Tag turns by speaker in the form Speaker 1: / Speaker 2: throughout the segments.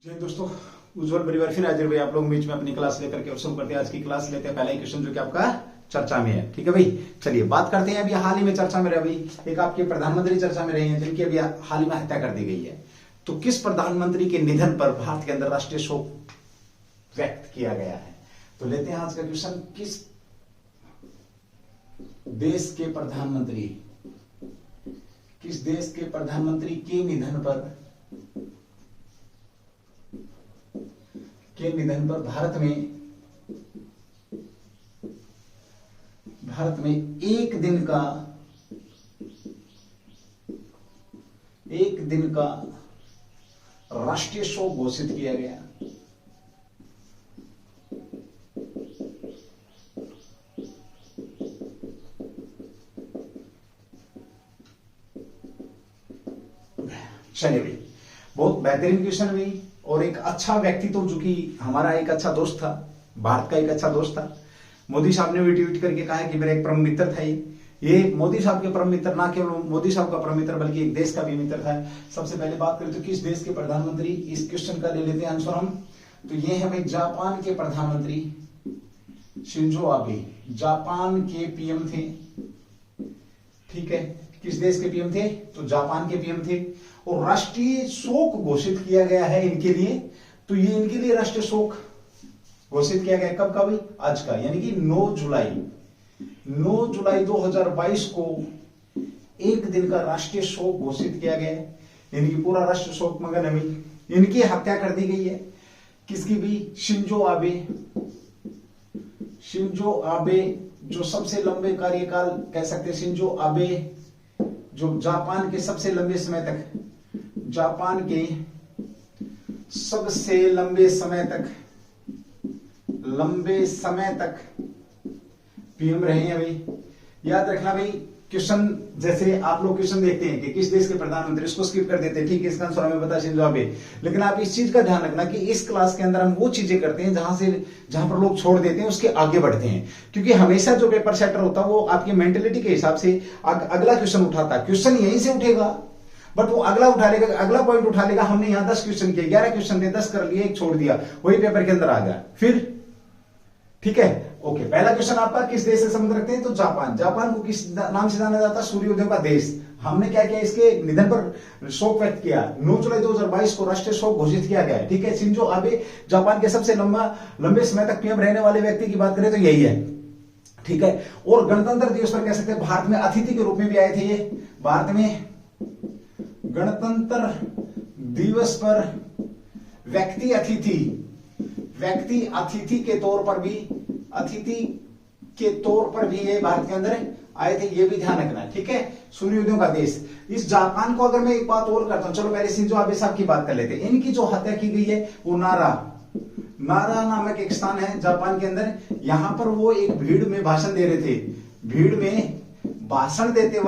Speaker 1: जय दोस्तों, उज्जवल परिवार फिर हाजिर भाई आप लोग बीच में अपनी क्लास लेकर के और शुरू करते हैं। आज की क्लास लेते हैं पहला ही क्वेश्चन जो कि आपका चर्चा में है। ठीक है भाई, चलिए बात करते हैं। अभी हाल ही में चर्चा में रहे भाई एक आपके प्रधानमंत्री चर्चा में रहे हैं जिनकी अभी हाल ही में हत्या कर दी गई है। तो किस प्रधानमंत्री के निधन पर भारत के अंदर राष्ट्रीय शोक व्यक्त किया गया है? तो लेते हैं आज का क्वेश्चन। किस देश के प्रधानमंत्री के निधन पर भारत में एक दिन का राष्ट्रीय शोक घोषित किया गया। चलिए भाई, बहुत बेहतरीन क्वेश्चन भाई, और एक अच्छा व्यक्तित्व जो कि हमारा एक अच्छा दोस्त था, भारत का एक अच्छा दोस्त था। मोदी साहब ने भी ट्वीट करके कहा है कि मेरा एक परम मित्र था। ये मोदी साहब के परम मित्र, ना केवल मोदी साहब का परम मित्र बल्कि एक देश का भी मित्र था। सबसे पहले बात करें तो किस देश के प्रधानमंत्री, इस क्वेश्चन का ले लेते हैं आंसर हम। तो ये है भाई जापान के प्रधानमंत्री शिंजो आबे, जापान के पीएम थे। ठीक है, किस देश के पीएम थे? तो जापान के पीएम थे। और राष्ट्रीय शोक घोषित किया गया है इनके लिए। तो ये इनके लिए राष्ट्रीय शोक घोषित किया गया कब का भाई? आज का, यानी कि 9 जुलाई 2022 को एक दिन का राष्ट्रीय शोक घोषित किया गया है। इनकी पूरा राष्ट्र शोक मगन है भाई। इनकी हत्या कर दी गई है। किसकी भी? शिंजो आबे जो सबसे लंबे कार्यकाल कह सकते हैं। शिंजो आबे जो जापान के सबसे लंबे समय तक पीएम रहे हैं भाई। याद रखना भाई, क्वेश्चन जैसे आप लोग क्वेश्चन देखते हैं कि किस देश के प्रधानमंत्री, इसको स्किप कर देते हैं। ठीक है, इसका आंसर हमें पता शिंजो आबे। लेकिन आप इस चीज का ध्यान रखना कि इस क्लास के अंदर हम वो चीजें करते हैं जहां पर लोग छोड़ देते हैं, उसके आगे बढ़ते हैं। क्योंकि हमेशा जो पेपर सेटर होता है वो आपकी मेंटेलिटी के हिसाब से अगला क्वेश्चन उठाता है। क्वेश्चन यहीं से उठेगा बट वो अगला उठा लेगा, अगला पॉइंट उठा लेगा। हमने यहाँ 10 क्वेश्चन किए, 11 क्वेश्चन थे, 10 कर लिए, एक छोड़ दिया, वही पेपर के अंदर आ गया फिर। ठीक है, ओके। पहला क्वेश्चन आपका, किस देश से संबंध रखते हैं? तो जापान को किस नाम से जाना जाता है? सूर्योदय का देश। हमने क्या किया? इसके निधन पर शोक व्यक्त किया। 9 जुलाई 2022 को राष्ट्रीय शोक घोषित किया गया है। ठीक है, शिंजो आबे जापान के सबसे लंबे समय तक पीएम रहने वाले व्यक्ति की बात करें तो यही है। ठीक है, और गणतंत्र दिवस पर कह सकते हैं भारत में अतिथि के रूप में भी आए थे ये। भारत में गणतंत्र दिवस पर व्यक्ति अतिथि के तौर पर भी ये भारत के अंदर आए थे। ये भी ध्यान रखना है। ठीक है, सूर्योदयों का देश। इस जापान को अगर मैं एक बात और करता हूं, चलो पहले शिंजो आबे साहब की बात कर लेते हैं। इनकी जो हत्या की गई है वो नारा नामक एक स्थान है जापान के अंदर। यहां पर वो एक भीड़ में भाषण दे रहे थे। भीड़ में भाषण देते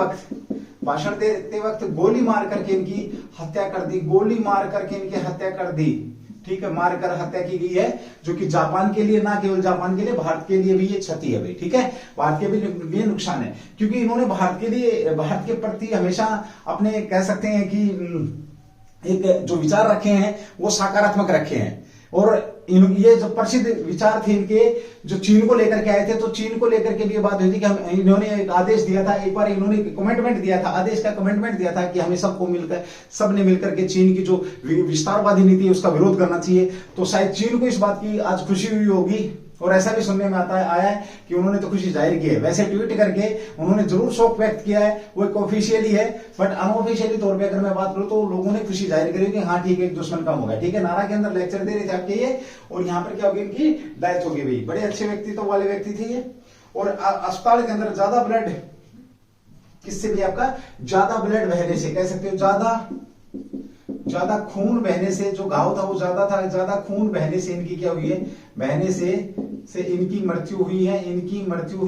Speaker 1: वक्त गोली मार करके इनकी हत्या कर दी। ठीक है, मारकर हत्या की गई है, जो कि जापान के लिए, ना केवल जापान के लिए, भारत के लिए भी ये क्षति है भाई। ठीक है, भारत के लिए नुकसान है, क्योंकि इन्होंने भारत के प्रति हमेशा अपने कह सकते हैं कि एक जो विचार रखे हैं वो सकारात्मक रखे हैं। और ये जो प्रसिद्ध विचार थे इनके, जो चीन को लेकर के आए थे, तो चीन को लेकर के भी ये बात हुई थी कि इन्होंने एक आदेश दिया था। एक बार इन्होंने कमिटमेंट दिया था, आदेश का कमिटमेंट दिया था कि हमें सबने मिलकर के चीन की जो विस्तारवादी नीति है उसका विरोध करना चाहिए। तो शायद चीन को इस बात की आज खुशी हुई होगी, और ऐसा भी सुनने में आया है कि उन्होंने तो खुशी जाहिर की है। वैसे ट्वीट करके उन्होंने जरूर शोक व्यक्त किया है, वो एक ऑफिशियली है, बट अनऑफिशियली तौर पे अगर मैं बात करूं तो लोगों ने खुशी जाहिर करी कि हाँ ठीक है, एक दुश्मन कम हो गया। ठीक है, नारा के अंदर लेक्चर दे रहे थे आपके ये, और यहाँ पर क्या होगी, इनकी डेथ होगी भाई। बड़े अच्छे व्यक्तित्व वाले व्यक्ति थे ये। और अस्पताल के अंदर ज्यादा ब्लड किससे भी, आपका ज्यादा ब्लड बहने से, कह सकते हो ज्यादा खून बहने से, जो घाव था वो ज्यादा था, ज्यादा खून बहने से इनकी क्या हुई है, बहने से इनकी मृत्यु हुई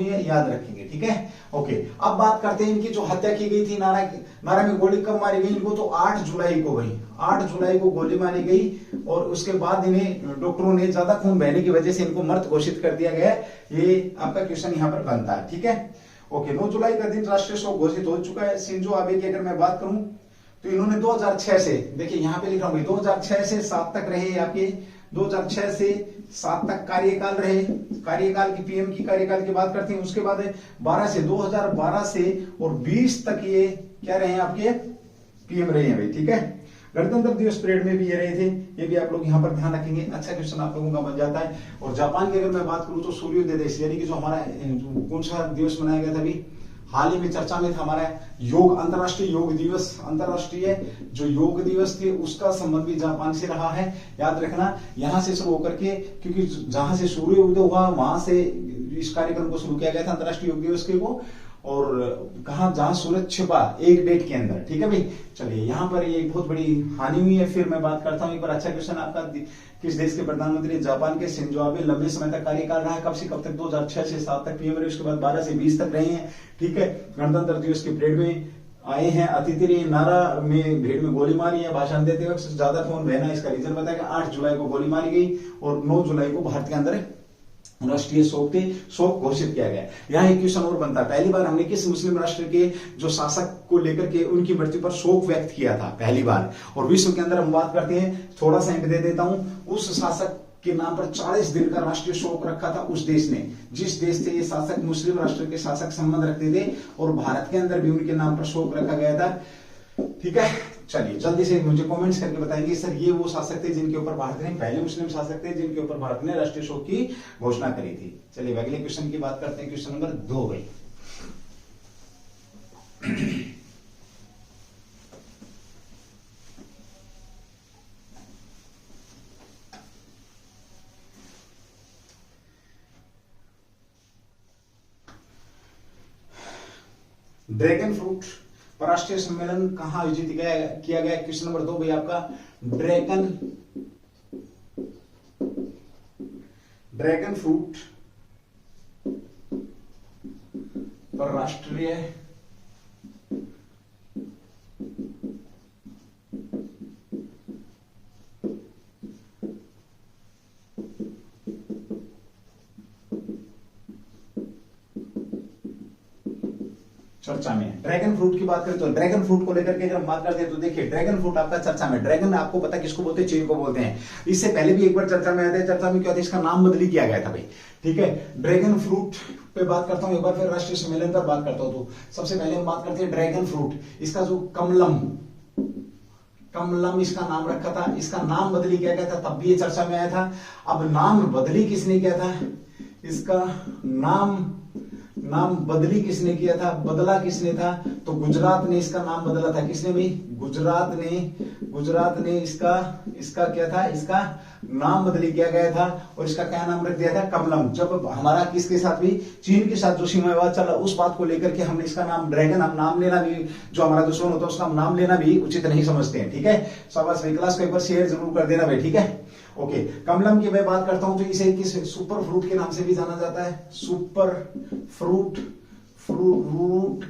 Speaker 1: है। याद रखेंगे। ठीक है, ओके। अब बात करते हैं इनकी जो हत्या की गई थी, नारा में गोली कब मारी गई इनको? तो 8 जुलाई को गोली मारी गई, और उसके बाद इन्हें डॉक्टरों ने ज्यादा खून बहने की वजह से इनको मृत घोषित कर दिया गया। ये आपका क्वेश्चन यहाँ पर बनता है। ठीक है, ओके। 9 जुलाई का दिन राष्ट्रीय शोक घोषित हो चुका है। शिंजो आबे की अगर मैं बात करूं तो इन्होंने 2006 से, देखिए यहां पे लिख रहा हूं 2006 से 7 तक रहे आपके, 2006 से 7 तक कार्यकाल रहे। कार्यकाल की पीएम की कार्यकाल की बात करते हैं। उसके बाद 2012 से और 20 तक ये क्या रहे हैं आपके पीएम रहे हैं भाई, ठीक है। गणतंत्र दिवस परेड में भी ये रहे थे, ये भी आप लोग यहाँ पर ध्यान रखेंगे। अच्छा क्वेश्चन आप लोगों का बन जाता है। और जापान की अगर मैं बात करूं तो सूर्योदय दिवस, यानी कि जो हमारा कौन सा दिवस मनाया गया था अभी हाल ही में चर्चा में था हमारा योग, अंतरराष्ट्रीय योग दिवस, अंतरराष्ट्रीय जो योग दिवस थे उसका संबंध भी जापान से रहा है। याद रखना यहां से शुरू होकर के, क्योंकि जहां से सूर्योदय हुआ वहां से इस कार्यक्रम को शुरू किया गया था अंतरराष्ट्रीय योग दिवस के को। और कहा जहां सूरज छिपा एक डेट के अंदर, ठीक है भाई। चलिए यहाँ पर ये बहुत बड़ी हानि हुई है। फिर मैं बात करता हूँ एक बार। अच्छा क्वेश्चन आपका, किस देश के प्रधानमंत्री? जापान के शिंजो आबे लंबे समय तक कार्यकाल रहा है। कब से कब तक? 2006 से 7 तक पीएम रहे, उसके बाद 12 से 20 तक रहे हैं, ठीक है। गणतंत्र दिवस की परेड में आए हैं, अतिथि नारा में भीड़ में गोली मारी है। भाषण देते वक्त ज्यादा फोन रहना, इसका रीजन बताया। 8 जुलाई को गोली मारी गई और 9 जुलाई को भारत के अंदर राष्ट्रीय शोक घोषित किया गया। यहाँ एक क्वेश्चन और बनता है, पहली बार हमने किस मुस्लिम राष्ट्र के जो शासक को लेकर के उनकी मृत्यु पर शोक व्यक्त किया था पहली बार? और विश्व के अंदर हम बात करते हैं, थोड़ा सा हिंट दे देता हूं, उस शासक के नाम पर 40 दिन का राष्ट्रीय शोक रखा था उस देश ने, जिस देश से ये शासक मुस्लिम राष्ट्र के शासक संबंध रखते थे, और भारत के अंदर भी उनके नाम पर शोक रखा गया था, ठीक है। चलिए जल्दी से मुझे कमेंट्स करके बताएंगे सर ये वो शासक थे जिनके ऊपर भारत ने, पहले मुस्लिम शासक थे जिनके ऊपर भारत ने राष्ट्रीय शोक की घोषणा करी थी। चलिए अगले क्वेश्चन की बात करते हैं, क्वेश्चन नंबर 2 भाई। ड्रैगन फ्रूट पर राष्ट्रीय सम्मेलन कहां आयोजित किया गया? क्वेश्चन नंबर 2 भाई आपका। ड्रैगन फ्रूट पर राष्ट्रीय चर्चा में। ड्रैगन फ्रूट की बात करें तो ड्रैगन फ्रूट को लेकर के अगर हम बात करते हैं तो देखिए ड्रैगन फ्रूट आपका चर्चा में, ड्रैगन आपको पता किसको बोलते हैं? चीन को बोलते हैं। इससे पहले भी एक बार चर्चा में आया था, चर्चा में क्या था, इसका नाम बदली किया गया था भाई, ठीक है। ड्रैगन फ्रूट पे बात करता हूं एक बार, फिर राष्ट्रीय सम्मेलन पर बात करता हूं। तो सबसे पहले हम बात करते हैं ड्रैगन फ्रूट, इसका जो कमलम इसका नाम रखा था, इसका नाम बदली किया गया था, तब भी ये चर्चा में आया था। अब नाम बदली किसने किया था? इसका नाम बदली किसने किया था, बदला किसने था? तो गुजरात ने इसका नाम बदला था। किसने भी? गुजरात ने इसका क्या था, इसका नाम बदली किया गया था और इसका क्या नाम रख दिया था? कमलम। जब हमारा किसके साथ भी, चीन के साथ जो सीमा विवाद चला उस बात को लेकर के हमने इसका नाम ड्रैगन, हम नाम लेना भी, जो हमारा दुश्मन होता है उसका नाम लेना भी उचित नहीं समझते हैं, ठीक है। शाबाश भाई, क्लास को एक बार शेयर जरूर कर देना भाई, ठीक है। ओके, कमलम की मैं बात करता हूं तो इसे किस सुपर फ्रूट के नाम से भी जाना जाता है, सुपर फ्रूट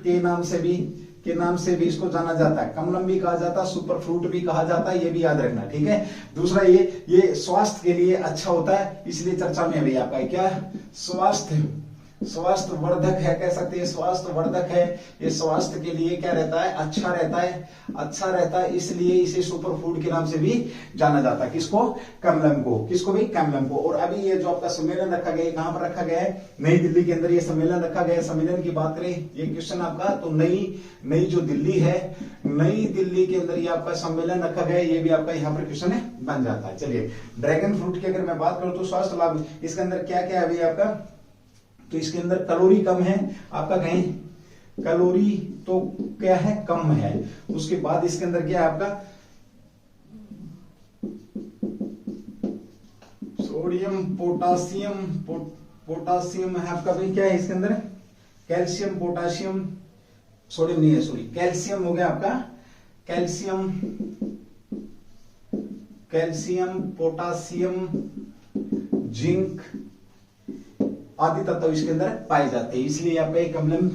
Speaker 1: के नाम से भी इसको जाना जाता है। कमलम भी कहा जाता है, सुपर फ्रूट भी कहा जाता है, ये भी याद रखना, ठीक है। दूसरा ये स्वास्थ्य के लिए अच्छा होता है, इसलिए चर्चा में भी आपका क्या स्वास्थ्य वर्धक है, कह सकते हैं स्वास्थ्य वर्धक है। ये स्वास्थ्य के लिए क्या रहता है? अच्छा रहता है, इसलिए इसे सुपर फूड के नाम से भी जाना जाता है। किसको? कमलम को। किसको भी? कमलम को। और अभी ये जो आपका सम्मेलन रखा गया, कहां पर रखा गया है? नई दिल्ली के अंदर ये सम्मेलन रखा गया है। सम्मेलन की बात करें, ये क्वेश्चन आपका, तो नई जो दिल्ली है, नई दिल्ली के अंदर ये आपका सम्मेलन रखा गया है, ये भी आपका यहाँ पर क्वेश्चन है बन जाता है। चलिए ड्रैगन फ्रूट की अगर मैं बात करूं तो स्वास्थ्य लाभ, इसके अंदर क्या क्या है अभी आपका? तो इसके अंदर कैलोरी कम है आपका, कहीं कैलोरी तो क्या है? कम है। उसके बाद इसके अंदर क्या है आपका? सोडियम पोटासियम है आपका भाई, क्या है इसके अंदर? कैल्शियम पोटासियम, सोडियम नहीं है, सॉरी, कैल्शियम हो गया आपका, कैल्शियम पोटासियम जिंक आदि तत्व इसके अंदर पाए जाते हैं। इसलिए आपका एक कमलम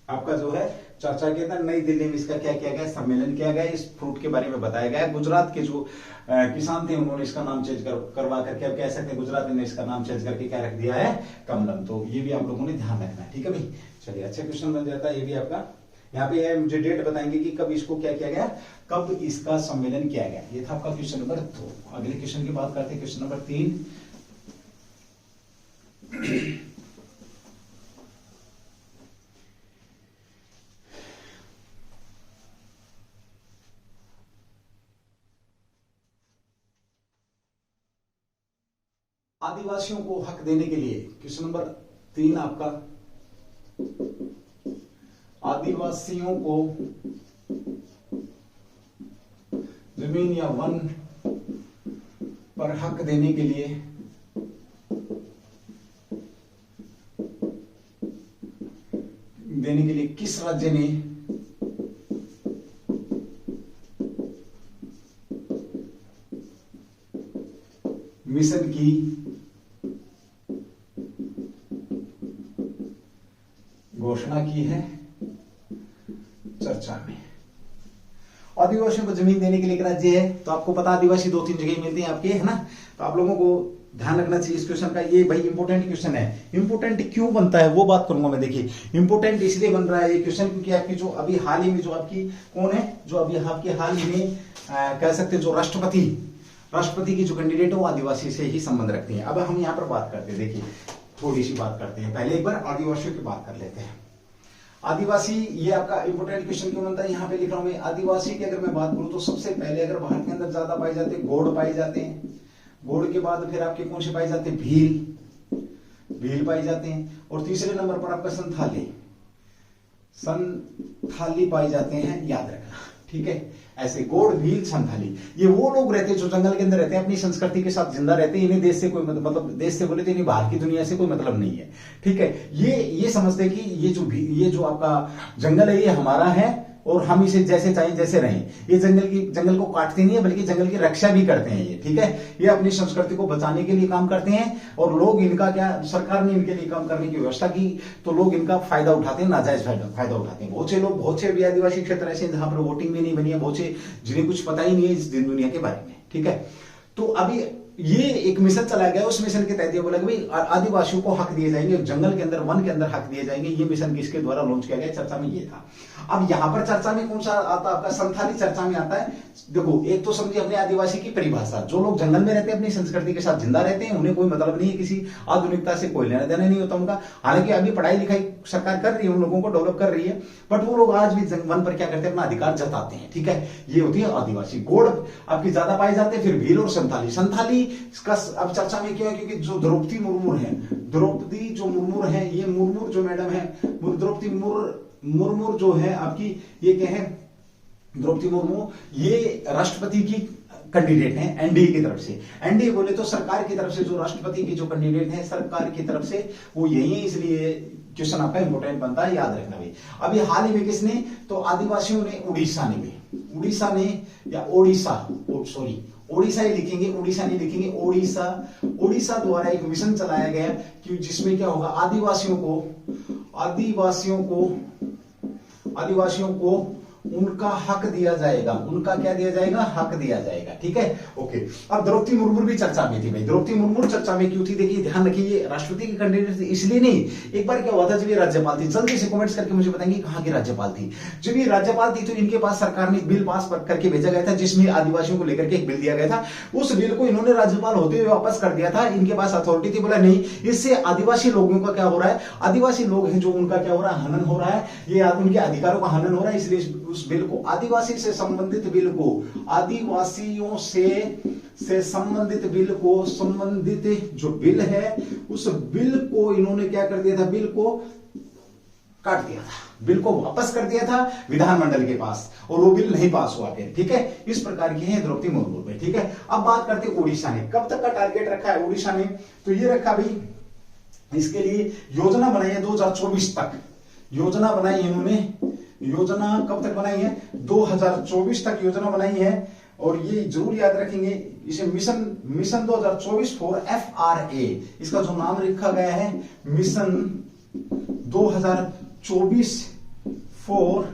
Speaker 1: आपका जो है चर्चा के अंदर नई दिल्ली में इसका क्या किया गया? सम्मेलन किया गया, इस फ्रूट के बारे में बताया गया। गुजरात के जो किसान थे उन्होंने इसका नाम चेंज करवा करके, अब कह सकते हैं गुजरात ने इसका नाम चेंज करके क्या रख दिया है? कमलम। तो ये भी आप लोगों ने ध्यान रखना है, ठीक है भाई। चलिए, अच्छा क्वेश्चन बन जाता है ये भी आपका। यहाँ पे है, मुझे डेट बताएंगे कि कब इसको क्या किया गया, कब इसका सम्मेलन किया गया। ये था आपका क्वेश्चन नंबर 2। अगले क्वेश्चन की बात करते हैं, क्वेश्चन नंबर 3। आदिवासियों को हक देने के लिए, क्वेश्चन नंबर 3 आपका, आदिवासियों को जमीन या वन पर हक देने के लिए किस राज्य ने मिशन की घोषणा की है चर्चा में। आदिवासियों को जमीन देने के लिए एक राज्य है, तो आपको पता आदिवासी 2-3 जगह मिलते हैं आपके, है ना। तो आप लोगों को ध्यान रखना चाहिए इस क्वेश्चन का। ये भाई इंपोर्टेंट क्वेश्चन है। इंपोर्टेंट क्यों बनता है वो बात करूंगा मैं। देखिए इंपोर्टेंट इसलिए बन रहा है ये क्वेश्चन क्योंकि आपकी जो अभी हाल ही में जो आपकी कौन है, जो अभी आपके हाल ही में कह सकते हैं जो राष्ट्रपति की जो कैंडिडेट है वो आदिवासी से ही संबंध रखती है। अब हम यहाँ पर बात करते हैं, देखिए थोड़ी सी बात करते हैं। पहले एक बार आदिवासियों की बात कर लेते हैं। आदिवासी, ये आपका इंपोर्टेंट क्वेश्चन क्यों बनता है, यहाँ पे लिख रहा हूं मैं। आदिवासी की अगर मैं बात करूं तो सबसे पहले अगर भारत के अंदर ज्यादा पाए जाते हैं गोंड पाए जाते हैं। गोंड के बाद फिर आपके कौन से पाए जाते हैं, भील पाए जाते हैं। और तीसरे नंबर पर आपका संथाली पाए जाते हैं, याद रखना, ठीक है। ऐसे गोंड, भील, संथाली, ये वो लोग रहते हैं जो जंगल के अंदर रहते हैं, अपनी संस्कृति के साथ जिंदा रहते हैं। इन्हें देश से कोई मतलब देश से बोले तो इन्हें बाहर की दुनिया से कोई मतलब नहीं है, ठीक है। ये समझते हैं कि ये जो आपका जंगल है ये हमारा है और हम इसे जैसे चाहें जैसे रहें। ये जंगल को काटते नहीं है बल्कि जंगल की रक्षा भी करते हैं ये, ठीक है। ये अपनी संस्कृति को बचाने के लिए काम करते हैं और लोग इनका क्या, सरकार ने इनके लिए काम करने की व्यवस्था की तो लोग इनका फायदा उठाते हैं, नाजायज फायदा उठाते हैं। बहुत से भी आदिवासी क्षेत्र ऐसे जहां पर वोटिंग भी नहीं बनी है, बहुत से जिन्हें कुछ पता ही नहीं है इस दिन दुनिया के बारे में, ठीक है। तो अभी ये एक मिशन चलाया गया, उस मिशन के तहत ये बोला कि भाई आदिवासियों को हक दिए जाएंगे, जंगल के अंदर, वन के अंदर हक दिए जाएंगे। ये मिशन किसके द्वारा लॉन्च किया गया, चर्चा में ये था। अब यहां पर चर्चा में कौन सा आता है आपका, संथाली चर्चा में आता है। देखो एक तो समझिए अपने आदिवासी की परिभाषा, जो लोग जंगल में रहते हैं, अपनी संस्कृति के साथ जिंदा रहते हैं, उन्हें कोई मतलब नहीं है, किसी आधुनिकता से कोई लेना देना नहीं होता उनका। हालांकि अभी पढ़ाई लिखाई सरकार कर रही है, उन लोगों को डेवलप कर रही है, बट वो लोग आज भी वन पर क्या करते हैं, अपना अधिकार जताते हैं, ठीक है। ये होती है आदिवासी। गोंड आपकी ज्यादा पाए जाते हैं, फिर भील और संथाली का अब चर्चा में क्यों है, क्योंकि जो द्रौपदी मुर्मू है, ये मुर्मू जो मैडम है, द्रौपदी मुर्मू जो है आपकी, ये क्या है, द्रौपदी मुर्मू, ये राष्ट्रपति की कैंडिडेट हैं एनडीए की तरफ से। एनडीए बोले तो सरकार की तरफ से जो राष्ट्रपति की जो कैंडिडेट है सरकार की तरफ से वो यही है, इसलिए क्वेश्चन आपका इंपोर्टेंट बनता है, याद रखना भाई। अभी हाल ही में किसने, तो आदिवासियों ने, उड़ीसा ही लिखेंगे, उड़ीसा नहीं लिखेंगे, ओडिशा द्वारा एक मिशन चलाया गया कि जिसमें क्या होगा, आदिवासियों को उनका हक दिया जाएगा। उनका क्या दिया जाएगा, हक दिया जाएगा, ठीक है, ओके। अब द्रौपदी मुर्मू भी चर्चा में थी भाई। द्रौपदी मुर्मू चर्चा में क्यों थी, देखिए ध्यान रखिए, राष्ट्रपति की कैंडिडेट थी इसलिए नहीं। एक बार क्या हुआ था, जब ये राज्यपाल थी, जल्दी से कमेंट्स करके मुझे बताएंगे कहां की राज्यपाल थी। जब ये राज्यपाल थी तो इनके पास सरकार ने बिल पास करके भेजा गया था, जिसमें आदिवासियों को लेकर के एक बिल दिया गया था। उस बिल को इन्होंने राज्यपाल होते हुए वापस कर दिया था। इनके पास अथॉरिटी थी, बोला नहीं, इससे आदिवासी लोगों का क्या हो रहा है, आदिवासी लोग हैं जो उनका क्या हो रहा है, हनन हो रहा है, ये उनके अधिकारों का हनन हो रहा है, इसलिए उस बिल को, आदिवासियों से संबंधित बिल को, संबंधित जो बिल है उस बिल को इन्होंने क्या कर दिया था, बिल को काट दिया था, बिल को वापस कर दिया था विधानमंडल के पास, और वो बिल नहीं पास हुआ फिर, ठीक है। इस प्रकार की है द्रौपदी मुर्मू पे, ठीक है। अब बात करते हैं उड़ीसा ने, कब तक का टारगेट रखा है उड़ीसा ने, तो ये रखा भाई, इसके लिए योजना बनाई है 2024 तक, योजना बनाई इन्होंने, योजना कब तक बनाई है, 2024 तक योजना बनाई है। और ये जरूर याद रखेंगे, इसे मिशन 2024 फॉर FRA, इसका जो नाम रखा गया है, mission 2024 for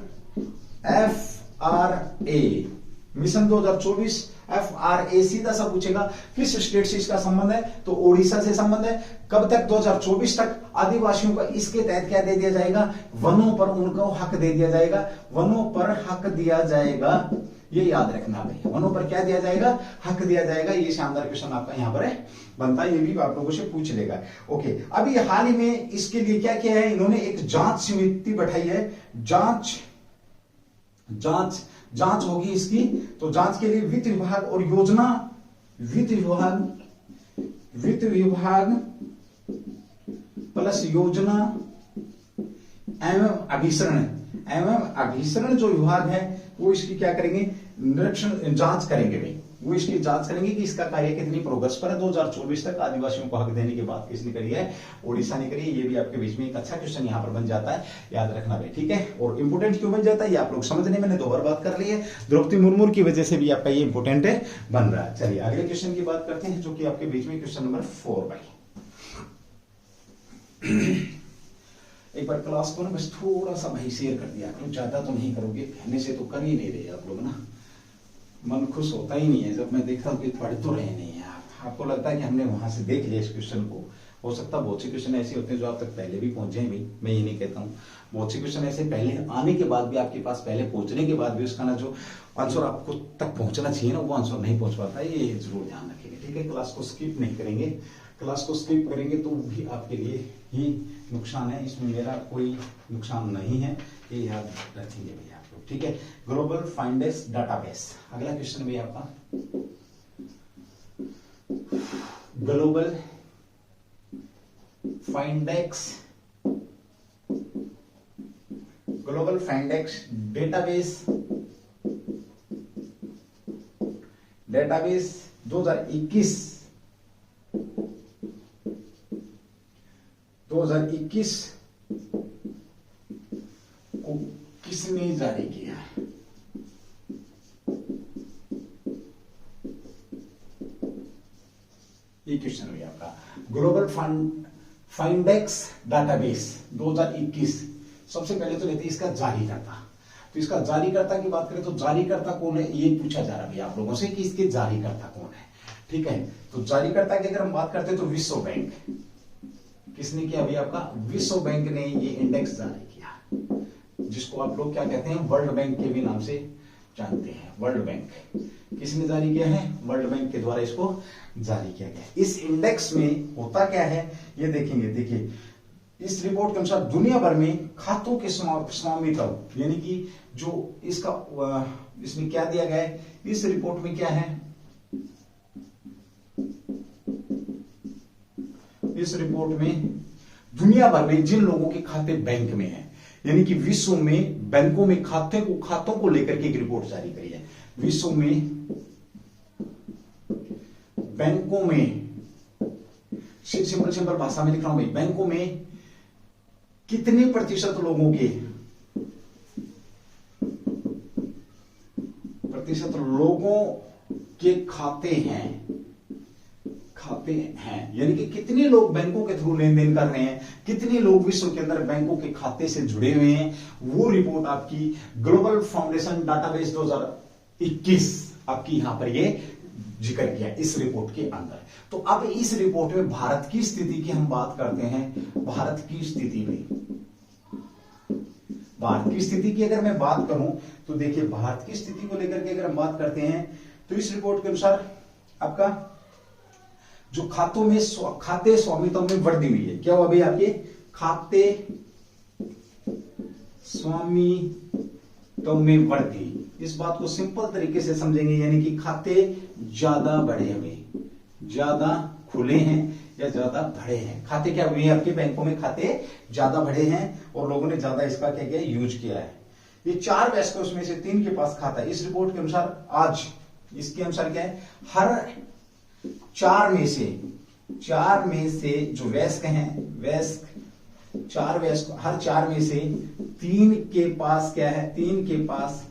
Speaker 1: FRA, mission 2024 FRA सीधा सा पूछेगा किस स्टेट से इसका संबंध है, तो ओडिशा से संबंध है। कब तक, 2024 तक। आदिवासियों को इसके तहत क्या दे दिया जाएगा, वनों पर उनको हक दे दिया जाएगा, वनों पर हक दिया जाएगा, ये याद रखना भाई, वनों पर क्या दिया जाएगा, हक दिया जाएगा। ये शानदार क्वेश्चन आपका यहाँ पर बनता है, ये भी आप लोगों से पूछ लेगा। ओके, अभी हाल ही में इसके लिए क्या किया है, इन्होंने एक जांच समिति बैठाई है, जांच होगी इसकी। तो जांच के लिए वित्त विभाग और योजना, वित्त विभाग प्लस योजना एवं अभिसरण जो विभाग है वो इसकी क्या करेंगे, निरीक्षण जांच करेंगे भाई, वो इसकी जांच करेंगे कि इसका कार्य कितनी प्रोग्रेस पर है। 2024 तक आदिवासियों को हक देने की बात किसने करी है, ओडिशा ने करी है। ये भी आपके बीच में एक अच्छा क्वेश्चन यहाँ पर बन जाता है, याद रखना भाई, ठीक है। और इंपोर्टेंट क्यों बन जाता है ये आप लोग समझने, मैंने 2 बार बात कर ली है, द्रौपदी मुर्मू की वजह से भी आपका ये इंपोर्टेंट बन रहा है। चलिए अगले क्वेश्चन की बात करते हैं, जो कि आपके बीच में क्वेश्चन नंबर 4 भाई। एक बार क्लास को ना बस थोड़ा सा भाई शेयर कर दिया करो, ज्यादा तो नहीं करोगे, कहने से तो कर ही नहीं रहे आप लोग ना, मन खुश होता ही नहीं है जब मैं देखता हूँ कि पढ़ तो रहे नहीं है आपको लगता है कि हमने वहां से देख लिया इस क्वेश्चन को। हो सकता है बहुत से क्वेश्चन ऐसे होते हैं जो आप तक पहले भी पहुंचे हैं, भी मैं ये नहीं कहता हूँ, बहुत से क्वेश्चन ऐसे पहले आने के बाद भी आपके पास, पहले पहुंचने के बाद भी उसका ना जो आंसर आपको तक पहुंचना चाहिए ना, वो आंसर नहीं पहुंच पाता है, ये जरूर ध्यान रखेंगे, ठीक है। क्लास को स्किप नहीं करेंगे, क्लास को स्किप करेंगे तो भी आपके लिए ही नुकसान है, इसमें मेरा कोई नुकसान नहीं है, ये याद रखेंगे भैया आप लोग, ठीक है। ग्लोबल फाइंडेक्स डाटाबेस, अगला क्वेश्चन भी आपका, ग्लोबल फाइंडेक्स डेटाबेस 2021 को किसने जारी किया, ये क्वेश्चन हुई आपका। ग्लोबल फाइंडेक्स डाटाबेस 2021, सबसे पहले तो लेते हैं इसका जारीकर्ता। तो इसका जारीकर्ता की बात करें तो जारीकर्ता कौन है, ये पूछा जा रहा है आप लोगों से कि इसके जारीकर्ता कौन है, ठीक है। तो जारीकर्ता की अगर हम बात करते हैं तो विश्व बैंक, किसने किया अभी आपका, विश्व बैंक ने ये इंडेक्स जारी किया, जिसको आप लोग क्या कहते हैं, वर्ल्ड बैंक के भी नाम से जानते हैं। वर्ल्ड बैंक किसने जारी किया है, वर्ल्ड बैंक के द्वारा इसको जारी किया गया। इस इंडेक्स में होता क्या है ये देखेंगे, देखिए इस रिपोर्ट के अनुसार दुनिया भर में खातों के स्वामित्व, यानी कि जो इसका इसमें क्या दिया गया है, इस रिपोर्ट में क्या है, इस रिपोर्ट में दुनिया भर में जिन लोगों के खाते बैंक में है, यानी कि विश्व में बैंकों में खातों को लेकर के एक रिपोर्ट जारी करी है। विश्व में बैंकों में, सिंपल भाषा में लिख रहा हूं भाई, बैंकों में कितने प्रतिशत लोगों के खाते हैं, यानी कि कितने लोग बैंकों के थ्रू लेन देन कर रहे हैं, कितने लोग विश्व के अंदर बैंकों के खाते से जुड़े हुए हैं, वो रिपोर्ट आपकी ग्लोबल फाउंडेशन डाटाबेस 2021 आपकी यहां पर ये जिक्र किया इस रिपोर्ट के अंदर। तो अब इस रिपोर्ट में भारत की स्थिति की हम बात करते हैं। भारत की स्थिति की अगर मैं बात करूं तो देखिए, भारत की स्थिति को लेकर के अगर हम बात करते हैं तो इस रिपोर्ट के अनुसार आपका जो खाते स्वामित्व में वृद्धि हुई है, क्या हुआ भाई, आपके खाते स्वामित्व में वृद्धि, इस बात को सिंपल तरीके से समझेंगे, यानी कि खाते ज्यादा बढ़े हुए, ज्यादा खुले हैं या ज्यादा बढ़े हैं, खाते क्या हुए आपके बैंकों में खाते ज्यादा बढ़े हैं और लोगों ने ज्यादा इसका क्या किया, यूज किया है। ये 4 वयस्क उसमें से 3 के पास खाता है। इस रिपोर्ट के अनुसार आज इसके अनुसार क्या है, हर 4 में से जो वयस्क हैं, 4 वयस्क, हर 4 में से 3 के पास क्या है, 3 के पास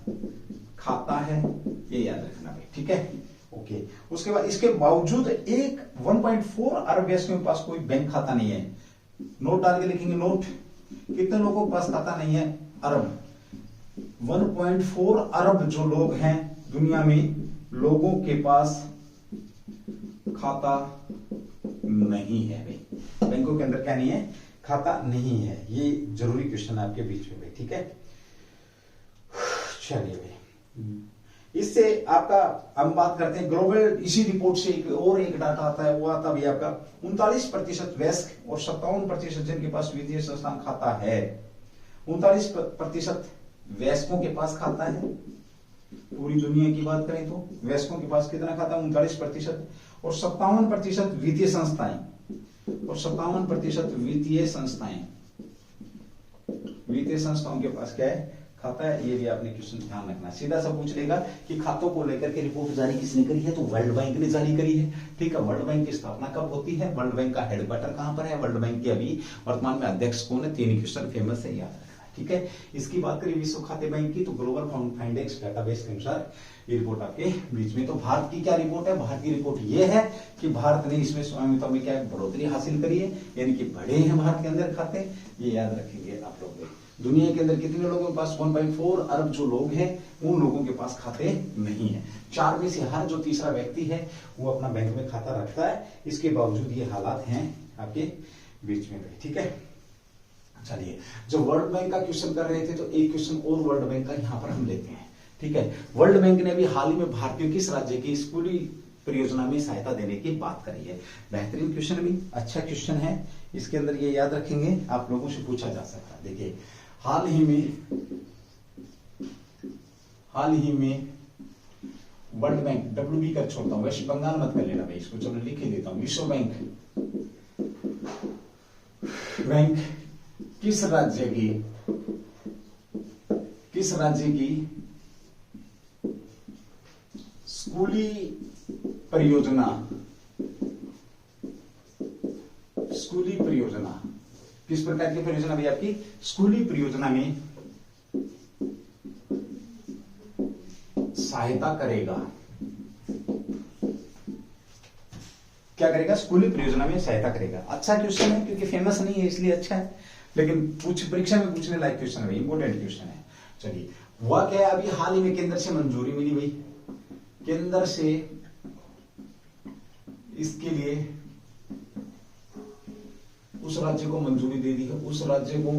Speaker 1: खाता है, ये याद रखना भाई, ठीक है। ओके, उसके बाद इसके बावजूद 1.4 अरब वयस्कों के पास कोई बैंक खाता नहीं है। नोट डाल के लिखेंगे, नोट, कितने लोगों के पास खाता नहीं है, अरब। 1.4 अरब जो लोग हैं दुनिया में लोगों के पास खाता नहीं है भाई। बैंकों के अंदर क्या नहीं है? खाता नहीं है। ये जरूरी क्वेश्चन है आपके बीच में भाई, ठीक है। चलिए भाई, इससे आपका हम बात करते हैं ग्लोबल, इसी रिपोर्ट से एक डाटा आता है, वो आता भी आपका 39% वयस्क और 57% जिनके पास वित्तीय संस्थान खाता है। 39% वयस्कों के पास खाता है। पूरी दुनिया की बात करें तो वयस्कों के पास कितना खाता है? 39%। और 57% वित्तीय संस्थाएं, और 57% वित्तीय संस्थाओं के पास क्या है? खाता है। ये भी आपने क्वेश्चन ध्यान रखना। सीधा सा पूछ लेगा कि खातों को लेकर के रिपोर्ट जारी किसने करी है? तो वर्ल्ड बैंक ने जारी करी है, ठीक है। वर्ल्ड बैंक की स्थापना कब होती है? वर्ल्ड बैंक का हेडक्वार्टर कहां पर है? वर्ल्ड बैंक के अभी वर्तमान में अध्यक्ष कौन है? 3 क्वेश्चन फेमस है, याद रखना, ठीक है। इसकी बात करें विश्व खाद्य बैंक की, तो ग्लोबल फाइंडेक्स डेटाबेस के अनुसार ये रिपोर्ट आपके बीच में। तो भारत की क्या रिपोर्ट है? भारत की रिपोर्ट ये है कि भारत ने इसमें स्वामित्व में क्या बढ़ोतरी हासिल करी है, यानी कि बढ़े हैं भारत के अंदर खाते। ये याद रखेंगे आप लोग। दुनिया के अंदर कितने लोगों के पास? 1.4 अरब जो लोग हैं, उन लोगों के पास खाते नहीं है। 4 में से हर जो तीसरा व्यक्ति है वो अपना बैंक में खाता रखता है। इसके बावजूद ये हालात हैं आपके बीच में, ठीक है। चलिए, जो वर्ल्ड बैंक का क्वेश्चन कर रहे थे, तो एक क्वेश्चन और वर्ल्ड बैंक का यहाँ पर हम लेते हैं, ठीक है। वर्ल्ड बैंक ने अभी हाल ही में भारतीयों किस राज्य की स्कूली परियोजना में सहायता देने की बात करी है? बेहतरीन क्वेश्चन, भी अच्छा क्वेश्चन है। इसके अंदर ये याद रखेंगे, आप लोगों से पूछा जा सकता है। देखिए, हाल ही में वर्ल्ड बैंक, WB कर छोड़ता हूं, वेस्ट बंगाल मत कर लेना भाई, इसको चलो लिख ही देता हूं। विश्व बैंक किस राज्य की स्कूली परियोजना किस प्रकार की परियोजना भी आपकी? स्कूली परियोजना में सहायता करेगा। क्या करेगा? स्कूली परियोजना में सहायता करेगा। अच्छा क्वेश्चन है, क्योंकि फेमस नहीं है इसलिए अच्छा है, लेकिन परीक्षा में पूछने लायक क्वेश्चन है, इंपोर्टेंट क्वेश्चन है। चलिए, हुआ क्या है? अभी हाल ही में केंद्र से मंजूरी मिली भाई, केंद्र से इसके लिए उस राज्य को मंजूरी दे दी है, उस राज्य को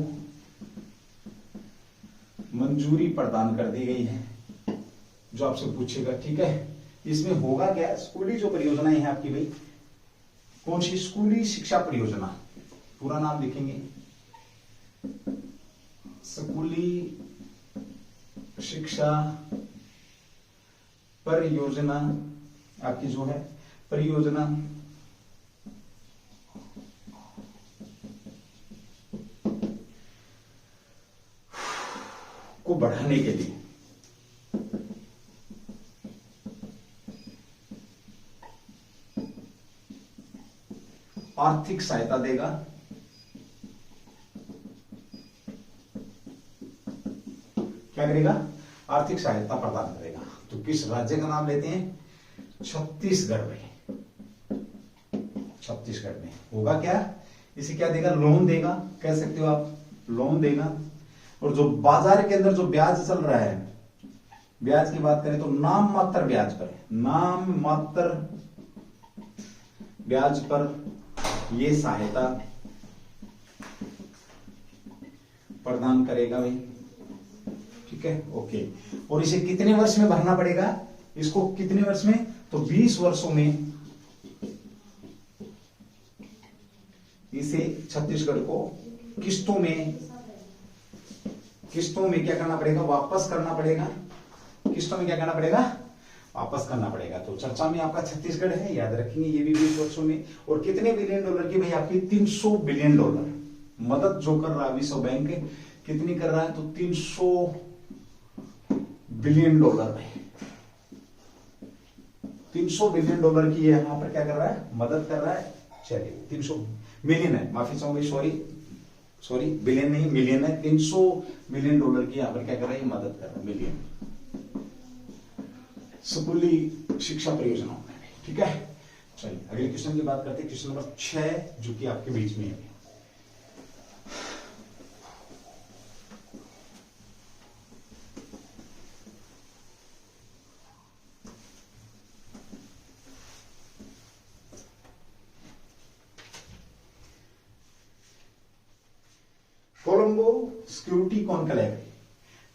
Speaker 1: मंजूरी प्रदान कर दी गई है, जो आपसे पूछेगा, ठीक है। इसमें होगा क्या? स्कूली जो परियोजनाएं हैं आपकी भाई, कौन सी? स्कूली शिक्षा परियोजना, पूरा नाम लिखेंगे, स्कूली शिक्षा परियोजना आपकी जो है परियोजना को बढ़ाने के लिए आर्थिक सहायता देगा। क्या करेगा? आर्थिक सहायता प्रदान करेगा। तो किस राज्य का नाम लेते हैं? छत्तीसगढ़ में। छत्तीसगढ़ में होगा क्या? इसे क्या देगा? लोन देगा, कह सकते हो आप, लोन देगा। और जो बाजार के अंदर जो ब्याज चल रहा है, ब्याज की बात करें तो नाम मात्र ब्याज पर, नाम मात्र ब्याज पर ये सहायता प्रदान करेगा भाई, ठीक है, ओके। और इसे कितने वर्ष में भरना पड़ेगा? इसको कितने वर्ष में? तो 20 वर्षों में इसे छत्तीसगढ़ को किस्तों में क्या करना पड़ेगा? वापस करना पड़ेगा। किस्तों में क्या करना पड़ेगा? वापस करना पड़ेगा। तो चर्चा में आपका छत्तीसगढ़ है, याद रखेंगे, ये भी 20 वर्षों में। और कितने बिलियन डॉलर की भाई? आपकी 300 बिलियन डॉलर मदद जो कर रहा है विश्व बैंक, कितनी कर रहा है? तो 300 बिलियन डॉलर भाई, 300 बिलियन डॉलर की यहां पर क्या कर रहा है? मदद कर रहा है। चलिए, 300 मिलियन है, माफी चाहूंगी, सॉरी बिलियन नहीं, मिलियन है। 300 मिलियन डॉलर की यहां पर क्या कर रहा है? मदद कर रहा है, मिलियन, स्कूली शिक्षा परियोजनाओं में, ठीक है। चलिए, अगले क्वेश्चन की बात करते हैं, क्वेश्चन नंबर 6, जो कि आपके बीच में है। Colombo security conclave,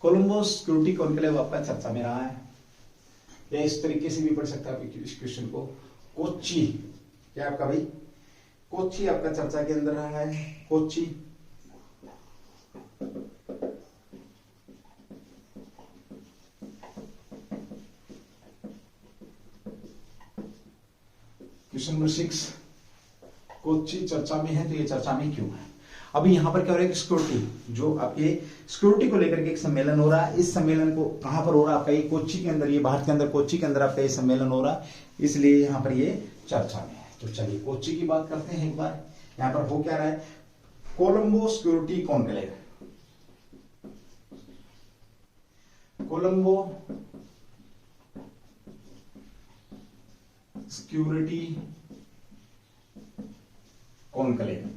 Speaker 1: Colombo security conclave आपका चर्चा में रहा है, या इस तरीके से भी पढ़ सकता है इस क्वेश्चन को। कोच्चि, क्या आपका भाई कोच्चि आपका चर्चा के अंदर रहा है, कोच्चि। क्वेश्चन नंबर 6, कोच्चि चर्चा में है, तो ये चर्चा में क्यों है? अभी यहां पर क्या हो रहा है कि सिक्योरिटी, जो आपके सिक्योरिटी को लेकर के एक सम्मेलन हो रहा है। इस सम्मेलन को कहां पर हो रहा है? आपका ये कोच्चि के अंदर, ये भारत के अंदर कोच्चि के अंदर आपका ये सम्मेलन हो रहा है, इसलिए यहां पर ये चर्चा में है। तो चलिए कोच्चि की बात करते हैं एक बार। यहां पर हो क्या रहा है? Colombo security conclave, Colombo security conclave,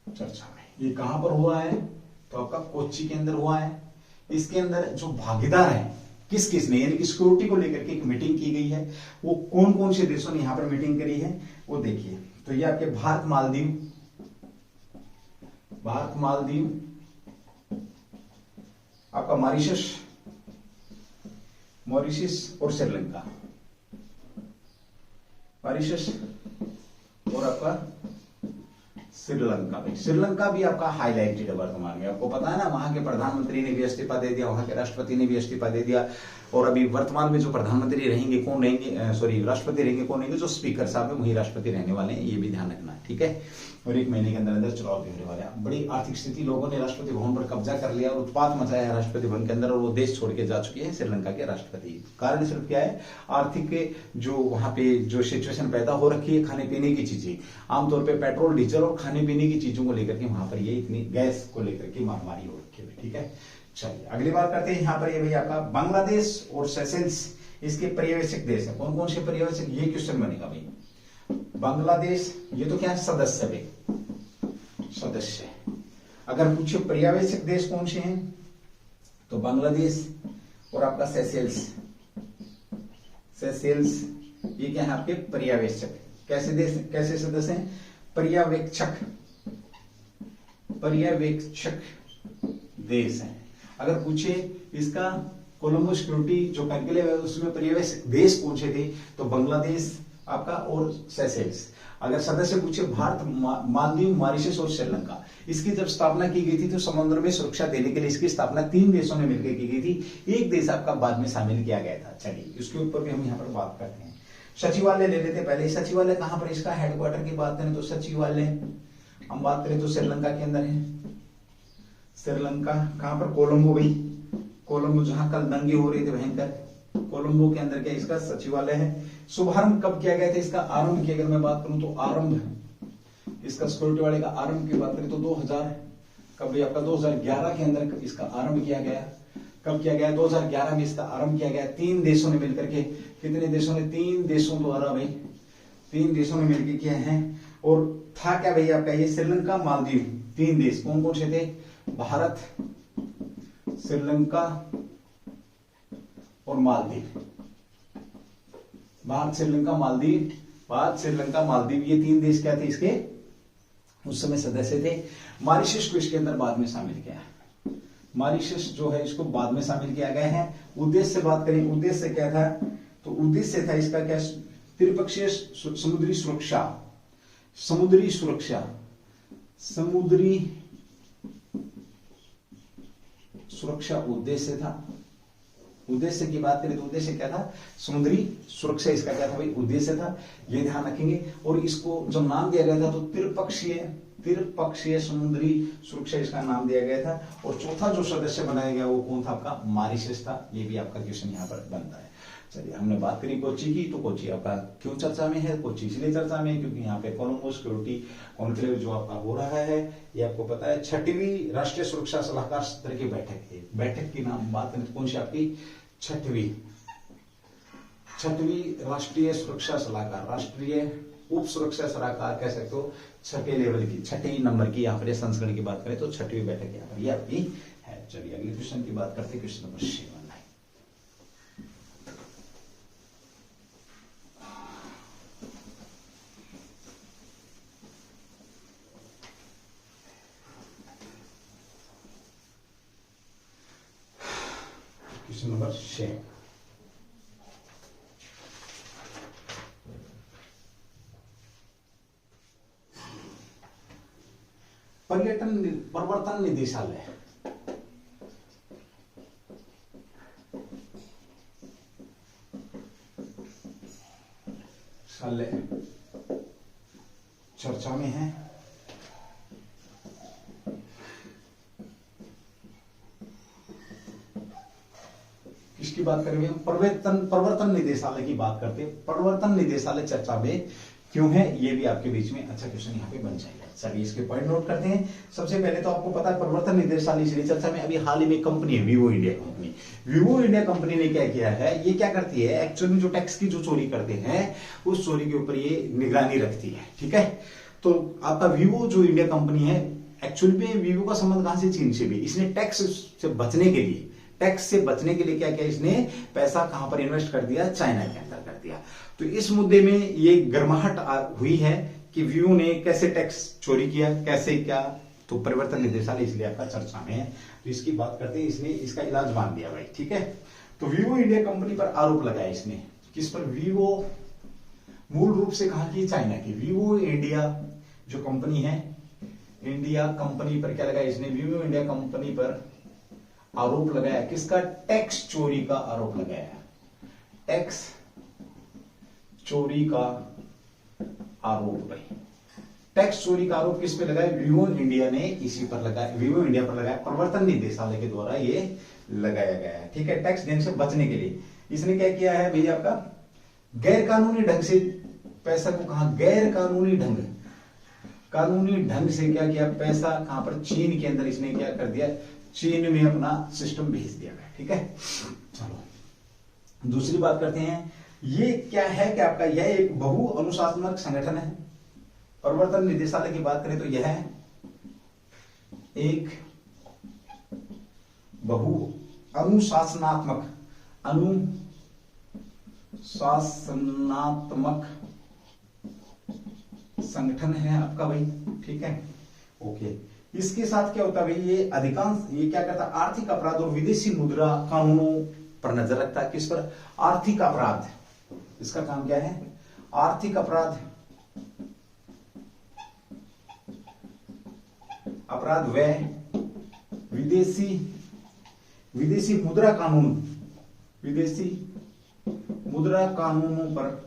Speaker 1: चर्चा में। ये कहां पर हुआ है? तो आपका कोच्चि के अंदर हुआ है। इसके अंदर जो भागीदार है किस किस ने, यानी कि सिक्योरिटी को लेकर के एक मीटिंग की गई है, वो कौन कौन से देशों ने यहां पर मीटिंग करी है वो देखिए। तो ये आपके भारत, मालदीव, भारत, मालदीव, आपका मॉरिशस, मॉरिशस और श्रीलंका, मॉरिशस और आपका श्रीलंका। भाई श्रीलंका भी आपका हाईलाइटेड है वर्तमान में, आपको पता है ना, वहां के प्रधानमंत्री ने भी इस्तीफा दे दिया, वहां के राष्ट्रपति ने भी इस्तीफा दे दिया, और अभी वर्तमान में जो प्रधानमंत्री रहेंगे कौन रहेंगे, सॉरी राष्ट्रपति रहेंगे कौन रहेंगे, जो स्पीकर साहब है वही राष्ट्रपति रहने वाले हैं, ये भी ध्यान रखना है, ठीक है। और 1 महीने के अंदर अंदर चुनाव भी होने वाले हैं। बड़ी आर्थिक स्थिति, लोगों ने राष्ट्रपति भवन पर कब्जा कर लिया और उत्पात मचाया है राष्ट्रपति भवन के अंदर, और वो देश छोड़ के जा चुके हैं श्रीलंका के राष्ट्रपति। कारण सिर्फ क्या है? आर्थिक जो वहां पे जो सिचुएशन पैदा हो रखी है, खाने पीने की चीजें, आमतौर पर पेट्रोल, डीजल और खाने पीने की चीजों को लेकर के वहां पर ये इतनी गैस को लेकर के महामारी हो रखी है, ठीक है। चलिए अगली बात करते हैं। यहाँ पर ये भाई आपका बांग्लादेश और सेशेल्स, इसके पर्यवेक्षक देश है। कौन कौन से पर्यवेक्षक? ये क्वेश्चन बनेगा भाई। बांग्लादेश, ये तो क्या है? सदस्य भाई, सदस्य। अगर पूछे पर्यवेक्षक देश कौन से हैं, तो बांग्लादेश और आपका सेशेल्स, सेशेल्स ये क्या है? आपके पर्यवेक्षक। कैसे देश, कैसे सदस्य हैं? पर्यवेक्षक, पर्यवेक्षक देश है। अगर पूछे इसका कोलंबो सिक्योरिटी जो कॉन्क्लेव है उसमें पर्यवेक्षक देश कौन से थे, तो बांग्लादेश आपका और सेशेल्स। अगर सदस्य पूछे भारत, मालदीव, मॉरिशस और श्रीलंका। इसकी जब स्थापना की गई थी तो समुद्र में सुरक्षा देने के लिए इसकी स्थापना 3 देशों ने मिलकर की गई थी, एक देश आपका बाद में शामिल किया गया था। चलिए इसके ऊपर भी हम यहाँ पर बात करते हैं। सचिवालय ले लेते पहले। सचिवालय कहां पर? इसका हेडक्वार्टर की बात करें तो सचिवालय हम बात करें तो श्रीलंका के अंदर है। श्रीलंका कहां पर? कोलंबो भाई, कोलंबो जहां कल दंगे हो रहे थे भयंकर, कोलंबो के अंदर क्या इसका सचिवालय है। शुभारंभ कब किया गया था इसका? आरंभ की अगर मैं बात करूं तो आरंभ इसका सिक्योरिटी वाले का आरंभ की बात करें तो 2000 कब? आपका 2011 के अंदर इसका आरंभ किया गया। कब किया गया? 2011 में इसका आरंभ किया गया। 3 देशों ने मिलकर के, कितने देशों ने? 3 देशों द्वारा भाई, 3 देशों ने मिलकर किया है। और था क्या भाई आपका ये? श्रीलंका, मालदीव, 3 देश। कौन कौन से थे? भारत, श्रीलंका और मालदीव। भारत, श्रीलंका, मालदीव, भारत, श्रीलंका, मालदीव, ये 3 देश क्या थे इसके उस समय सदस्य थे। मॉरिशस को इसके अंदर बाद में शामिल किया। मॉरिशस जो है इसको बाद में शामिल किया गया है। उद्देश्य से बात करें, उद्देश्य क्या था? तो उद्देश्य था इसका क्या? त्रिपक्षीय समुद्री सुरक्षा, समुद्री सुरक्षा, समुद्री सुरक्षा उद्देश्य था। उद्देश्य की बात करें तो उद्देश्य क्या था? समुद्री सुरक्षा इसका क्या था भाई? उद्देश्य था। ये ध्यान रखेंगे। और इसको जो नाम दिया गया था तो त्रिपक्षीय, त्रिपक्षीय समुद्री सुरक्षा इसका नाम दिया गया था। और चौथा जो सदस्य बनाया गया वो कौन था? आपका मॉरिशस था। ये भी आपका क्वेश्चन यहाँ पर बनता है। चलिए हमने बात करी कोच्चि की, तो कोच्चि आपका क्यों चर्चा में है? कोच्चि इसलिए चर्चा में है क्योंकि यहाँ पे कोलंबो सिक्योरिटी कॉन्क्लेव जो आपका हो रहा है, ये आपको पता है 6वीं राष्ट्रीय सुरक्षा सलाहकार सत्र की बैठक है। बैठक की नाम बात करें तो कौन सी आपकी? 6वीं राष्ट्रीय सुरक्षा सलाहकार, राष्ट्रीय उप सुरक्षा सलाहकार कह सकते हो, 6ठे लेवल की, 6ठे नंबर की यहाँ पर संस्करण की बात करें तो 6वीं बैठक यहाँ पर ये आपकी है। चलिए अगले क्वेश्चन की बात करते हैं, क्वेश्चन नंबर 7। Question number 6। प्रवर्तन निदेशालय चर्चा में है। किसकी बात करेंगे? प्रवर्तन निदेशालय की बात करते हैं। प्रवर्तन निदेशालय चर्चा में क्यों है, ये भी आपके बीच में अच्छा क्वेश्चन यहाँ पे बन जाएगा। चलिए इसके पॉइंट नोट करते हैं। सबसे पहले तो आपको पता है प्रवर्तन निदेशालय इसलिए चर्चा में, अभी हाल ही में कंपनी है Vivo India company. Vivo India company ने क्या किया है, ये क्या करती है एक्चुअली, जो टैक्स की जो चोरी करते हैं उस चोरी के ऊपर ये निगरानी रखती है। ठीक है, तो आपका वीवो जो इंडिया कंपनी है, एक्चुअली में वीवो का संबंध कहां से? चीन से भी। इसने टैक्स से बचने के लिए क्या किया, इसने पैसा कहां पर इन्वेस्ट कर दिया? चाइना के अंदर कर दिया। तो इस मुद्दे में ये गर्माहट हुई है कि वीवो ने कैसे टैक्स चोरी किया, कैसे क्या, तो प्रवर्तन निदेशालय इसलिए आपका चर्चा में है। तो इसकी बात करते हैं, इसने इसका इलाज बांध दिया भाई। ठीक है, तो वीवो इंडिया कंपनी पर आरोप लगाया इसने। किस पर? वीवो मूल रूप से कहां की? चाइना की। वीवो इंडिया जो कंपनी है, इंडिया कंपनी पर क्या लगाया इसने? वीवो इंडिया कंपनी पर आरोप लगाया। किसका? टैक्स चोरी का आरोप लगाया। टैक्स चोरी का आरोप भाई। टैक्स चोरी का आरोप किस पे लगाया? वीवो इंडिया ने इसी पर लगाया, वीवो इंडिया पर लगाया। प्रवर्तन निदेशालय के द्वारा ये लगाया गया है। ठीक है, टैक्स देने से बचने के लिए इसने क्या किया है भैया, आपका गैर कानूनी ढंग से पैसा को, कहा गैर कानूनी ढंग से क्या किया? पैसा कहां पर? चीन के अंदर इसने क्या कर दिया? चीन में अपना सिस्टम भेज दिया गया। ठीक है, चलो दूसरी बात करते हैं। ये क्या है कि आपका यह एक बहु अनुशासनात्मक संगठन है। प्रवर्तन निदेशालय की बात करें तो यह एक बहु अनुशासनात्मक संगठन है आपका भाई। ठीक है, ओके। इसके साथ क्या होता है भाई, ये अधिकांश ये क्या करता है? आर्थिक अपराध और विदेशी मुद्रा कानूनों पर नजर रखता है। किस पर? आर्थिक अपराध। इसका काम क्या है? आर्थिक अपराध व विदेशी मुद्रा कानूनों पर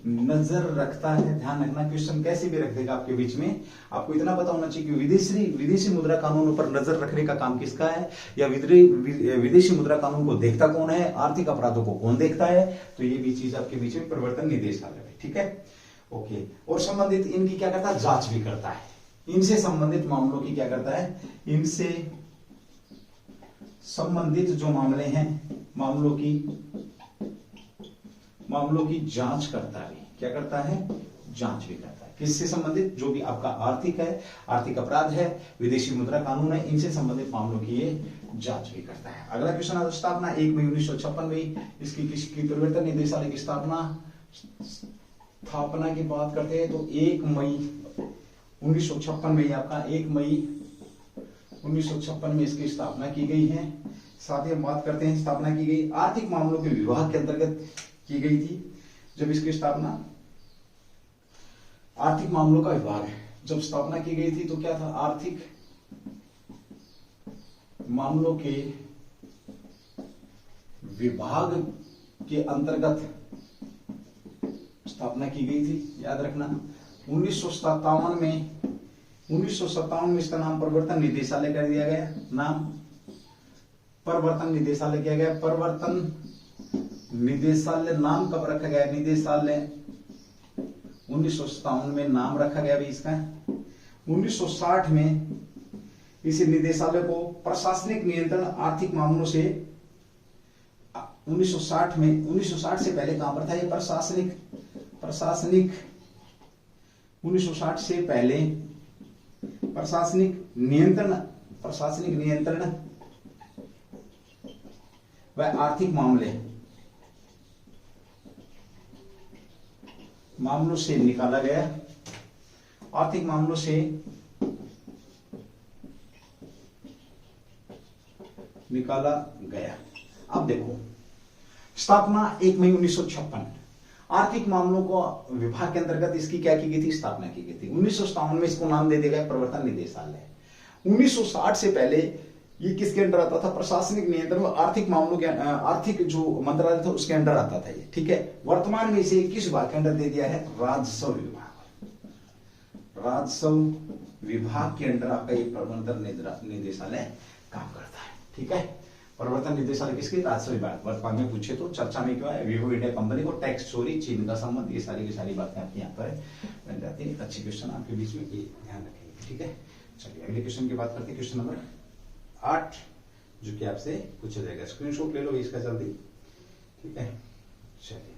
Speaker 1: नजर रखता है। ध्यान रखना, क्वेश्चन कैसे भी रख देगा आपके बीच में। आपको इतना पता होना चाहिए कि विदेशी मुद्रा कानूनों पर नजर रखने का काम किसका है, या विदेशी मुद्रा कानून को देखता कौन है, आर्थिक अपराधों को कौन देखता है। तो ये भी चीज आपके बीच में प्रवर्तन निदेशालय है। ठीक है, ओके। और संबंधित इनकी क्या करता है? जांच भी करता है। इनसे संबंधित मामलों की क्या करता है? इनसे संबंधित जो मामले हैं, मामलों की जांच करता है। क्या करता है? जांच भी करता है। किससे संबंधित? जो भी आपका आर्थिक है, आर्थिक अपराध है, विदेशी मुद्रा कानून है, इनसे संबंधित मामलों की ये जांच भी करता है। अगला क्वेश्चन है स्थापना 1 मई 1956 में इसकी प्रवर्तन निदेशालय की स्थापना की बात करते हैं तो 1 मई 1956 में आपका 1 मई 1956 में इसकी स्थापना की गई है। साथ ही हम बात करते हैं, स्थापना की गई आर्थिक मामलों के विभाग के अंतर्गत की गई थी। जब इसकी स्थापना, आर्थिक मामलों का विभाग है, जब स्थापना की गई थी तो क्या था? आर्थिक मामलों के विभाग के अंतर्गत स्थापना की गई थी। याद रखना 1957 में इसका नाम प्रवर्तन निदेशालय कर दिया गया। नाम प्रवर्तन निदेशालय किया गया। प्रवर्तन निदेशालय नाम कब रखा गया? निदेशालय 1957 में नाम रखा गया भी इसका। 1960 में इस निदेशालय को प्रशासनिक नियंत्रण आर्थिक मामलों से 1960 से पहले कहां पर था ये? प्रशासनिक 1960 से पहले प्रशासनिक नियंत्रण व आर्थिक मामलों से निकाला गया। आर्थिक मामलों से निकाला गया। अब देखो, स्थापना 1 मई 1956, आर्थिक मामलों को विभाग के अंतर्गत इसकी क्या की गई थी, स्थापना की गई थी। 1957 में इसको नाम दे दिया गया प्रवर्तन निदेशालय। 1960 से पहले ये किसके अंडर आता था, प्रशासनिक नियंत्रण और आर्थिक मामलों के आर्थिक जो मंत्रालय था उसके अंडर आता था ये, ठीक है। वर्तमान में इसे किस विभाग के अंडर दे दिया है, राजस्व विभाग। राजस्व विभाग के अंडर आपका ये प्रवर्तन निदेशालय काम करता है, ठीक है। प्रवर्तन निदेशालय किसके, राजस्व विभाग। वर्तमान में पूछे तो चर्चा में क्यों है, वीवो इंडिया कंपनी को टैक्स चोरी, चीन का संबंध, ये सारी की सारी बातें आपकी यहाँ पर बन जाती है। अच्छी क्वेश्चन आपके बीच में, ये ध्यान रखेंगे, ठीक है। चलिए अगले क्वेश्चन की बात करते हैं, क्वेश्चन नंबर 8, जो कि आपसे पूछा जाएगा। स्क्रीनशॉट ले लो इसका जल्दी, ठीक है। चलिए,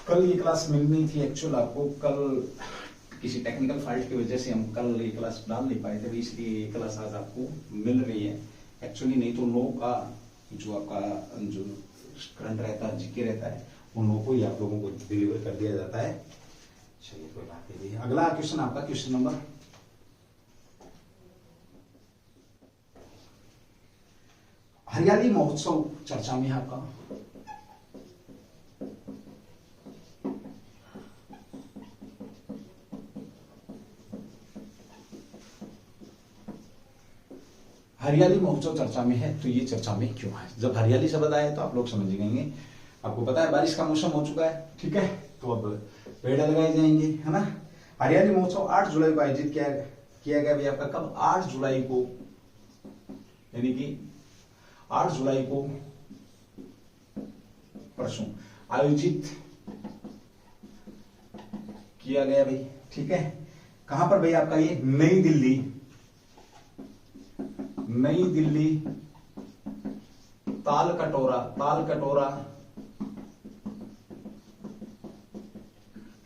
Speaker 1: कल ये क्लास मिलनी थी एक्चुअल आपको, कल किसी टेक्निकल फॉल्ट की वजह से हम कल ये क्लास डाल नहीं पाए थे, इसलिए ये क्लास आज आपको मिल रही है एक्चुअली। नहीं तो 9 का जो आपका जो करंट रहता है, जीके रहता है, वो 9 को ही आप लोगों को डिलीवर कर दिया जाता है। चलिए कोई बात नहीं। अगला क्वेश्चन आपका क्वेश्चन नंबर, हरियाली महोत्सव चर्चा में है आपका। हरियाली महोत्सव चर्चा में है, तो ये चर्चा में क्यों है। जब हरियाली शब्द आए तो आप लोग समझ गएंगे। आपको पता है बारिश का मौसम हो चुका है, ठीक है, तो अब पेड़ लगाए जाएंगे, है ना। हरियाली महोत्सव 8 जुलाई को आयोजित किया गया भाई आपका, कब, 8 जुलाई को, यानी कि 8 जुलाई को परसों आयोजित किया गया भाई, ठीक है। कहां पर भाई आपका ये, नई दिल्ली तालकटोरा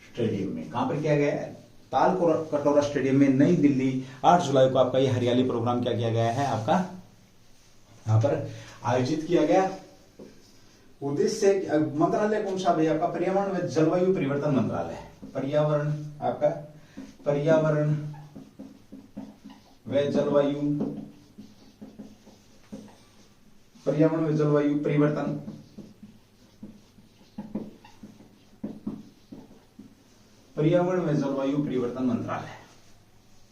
Speaker 1: स्टेडियम में। कहां पर किया गया है, तालकटोरा स्टेडियम में, नई दिल्ली, 8 जुलाई को आपका ये हरियाली प्रोग्राम क्या किया गया है आपका, यहां पर आयोजित किया गया। उद्देश्य मंत्रालय कौन सा भाई आपका, पर्यावरण व जलवायु परिवर्तन मंत्रालय। पर्यावरण आपका, पर्यावरण व जलवायु परिवर्तन, पर्यावरण व जलवायु परिवर्तन मंत्रालय,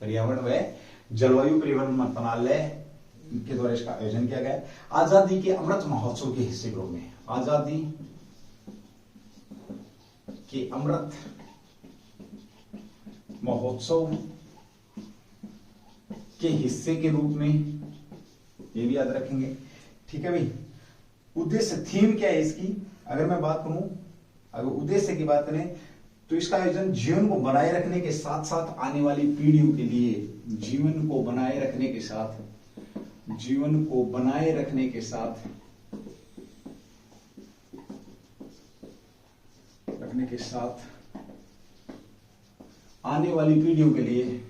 Speaker 1: पर्यावरण व जलवायु परिवर्तन मंत्रालय के द्वारा इसका आयोजन किया गया। आजादी के अमृत महोत्सव के हिस्से के रूप में, आजादी के अमृत महोत्सव के हिस्से के रूप में, ये भी याद रखेंगे, ठीक है भाई। उद्देश्य, थीम क्या है इसकी, अगर मैं बात करूं, अगर उद्देश्य की बात करें तो इसका आयोजन जीवन को बनाए रखने के साथ साथ आने वाली पीढ़ियों के लिए, जीवन को बनाए रखने के साथ आने वाली पीढ़ियों के लिए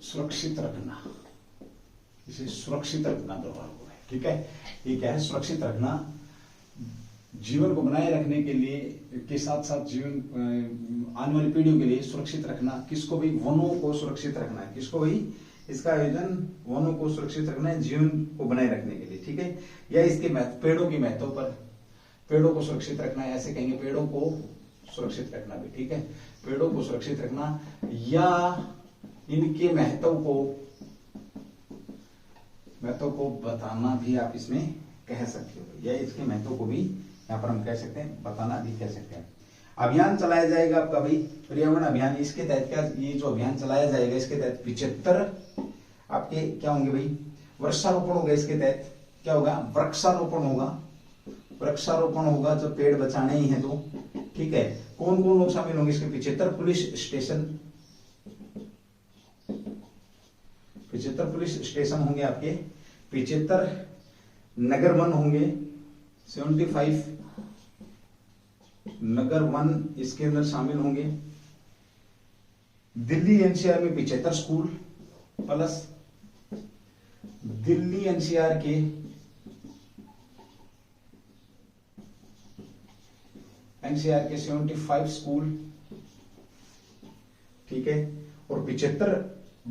Speaker 1: सुरक्षित रखना, इसे सुरक्षित रखना व्यवहार को है, ठीक है। ये क्या है, सुरक्षित रखना, जीवन को बनाए रखने के लिए के साथ साथ जीवन आने वाली पीढ़ियों के लिए सुरक्षित रखना। किसको भी, वनों को सुरक्षित रखना है, किसको भाई, इसका आयोजन वनों को सुरक्षित रखना है, जीवन को बनाए रखने के लिए, ठीक है। या इसके पेड़ों की महत्व पर, पेड़ों को सुरक्षित रखना है, ऐसे कहेंगे, पेड़ों को सुरक्षित रखना भी, ठीक है, पेड़ों को सुरक्षित रखना, या इनके महत्व को बताना भी आप इसमें कह सकते हो, या इसके महत्व को भी यहाँ पर हम कह सकते हैं, बताना भी कह सकते हैं। अभियान चलाया जाएगा आपका भाई, पर्यावरण अभियान। इसके तहत क्या, ये जो अभियान चलाया जाएगा इसके तहत 75 आपके क्या होंगे भाई, वृक्षारोपण होगा। इसके तहत क्या होगा, वृक्षारोपण होगा, जब पेड़ बचाने ही है तो, ठीक है। कौन कौन लोग शामिल होंगे इसके, 75 पुलिस स्टेशन होंगे आपके, 75 नगर वन होंगे, 75 नगर वन इसके अंदर शामिल होंगे। दिल्ली एनसीआर में 75 स्कूल प्लस दिल्ली एनसीआर के एनसीआर के 75 स्कूल, ठीक है, और 75